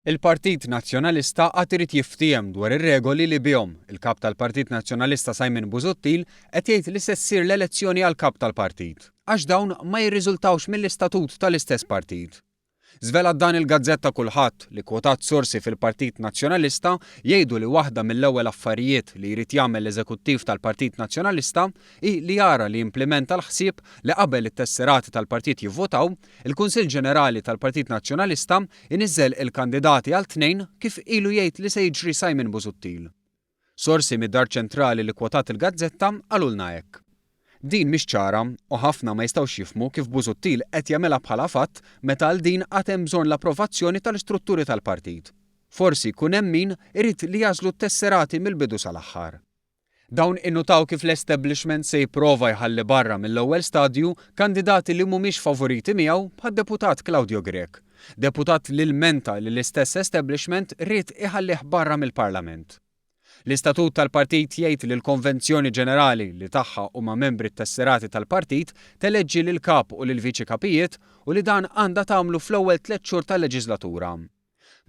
Il-Partit Nazzjonalista għad irid jiftiem dwar ir-regoli li bihom il-kap tal-Partit Nazzjonalista Simon Busuttil qed jgħid li se ssir l-elezzjoni għal kap tal-partit għax dawn ma jirriżultawx mill-istatut tal-istess partit. Żvela dan il-gazzetta kulħadd li kwotat sorsi fil-Partit Nazzjonalista jgħidu li waħda mill-ewwel affarijiet li jrid jagħmel l-Eżekuttiv tal-Partit Nazzjonalista hi li jara li jimplementa l-ħsieb li qabel it-tesserati tal-partit jivvotaw, il-Kunsill Ġenerali tal-Partit Nazzjonalista iniżżel il-kandidati għal tnejn kif ilu jgħid li se jiġri Simon Busuttil. Sorsi mid-Dar Ċentrali li kwotat il-gazzetta qalulna hekk. Din mhix ċara u ħafna ma jistgħux jifhmu kif Busuttil qed jagħmilha bħala fatt meta għal din għad hemm bżonn l-approvazzjoni tal-istrutturi tal-partit. Forsi jkun hemm min irid li jażlu t-tesserati mill-bidu sal-aħħar. Dawn innutaw kif l-establishment se jipprova jħalli barra mill-ewwel stadju kandidati li mhumiex favoriti miegħu bħad-deputat Claudio Grech, deputat li lmenta li l-istess establishment ried iħallih barra mill-Parlament. L-istatut tal-partit jgħid li l-Konvenzjoni Ġenerali li tagħha huma membri tesserati tal-partit teleġġi lil kap u lil viċi kapijiet u li dan għandha tagħmlu fl-ewwel 3 xhur tal-leġislatura.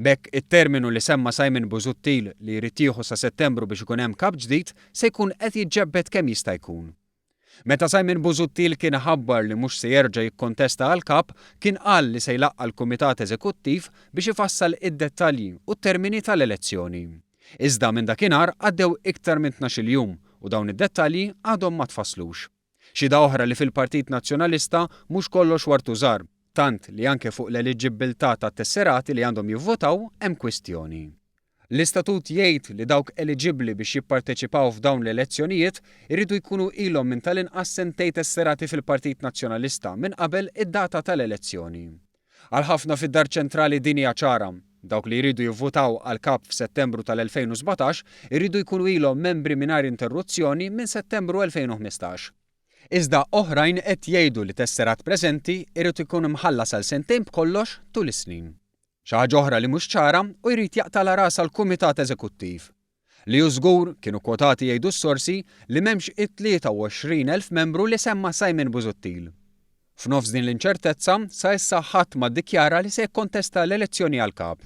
B'hekk it-terminu li semma Simon Busuttil li jrid jieħu sa Settembru biex ikun hemm kap ġdid se jkun qed jiġġebbed kemm jista' jkun. Meta Simon Busuttil kien ħabbar li mhux se jerġa' jikkontesta għal kap, kien qal li se jlaqqa l-Kumitat Eżekuttiv biex ifassal id-dettalji u t-termini tal-elezzjoni. Iżda minn dakinhar għaddew iktar minn 12 jum u dawn id-dettalji għadhom ma tfasslux. Xhieda oħra li fil-Partit Nazzjonalista mhux kollox wartu żgħar, tant li anke fuq l-eliġibilità tat-tesserati li għandhom jivvotaw hemm kwistjoni. L-istatut jgħid li dawk eliġibbli biex jipparteċipaw f'dawn l-elezzjonijiet iridu jkunu ilhom minn tal-inqas sentejn tesserati fil-Partit Nazzjonalista minn qabel id-data tal-elezzjoni. Għal ħafna fid-Dar Ċentrali din hija ċara. Dawk li jridu jivvotaw għal kap f'Settembru tal-2017 iridu jkunu ilhom membri mingħajr interruzzjoni minn Settembru 2015. Iżda oħrajn qed jgħidu li tesserat preżenti irid ikun imħallas għal sentejn b'kollox tul is-snin. Xi ħaġa oħra li mhux ċara u jrid jaqtala ras għall-Kumitat Eżekuttiv. Li hu żgur kienu kwotati jgħidu s-sorsi li m'hemmx it-23,000 membru li semma Simon Busuttil. F'nofs din l-inċertezza sa issa ħadd ma ddikjara li se jikkontesta l-elezzjoni għal kap.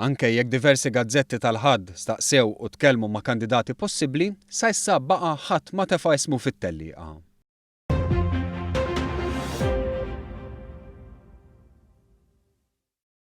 Anke jekk diversi gazzetti tal-ħadd staqsew u tkellmu ma' kandidati possibbli, sa issa baqa' ħadd ma tefa' ismu fit-tellieqa.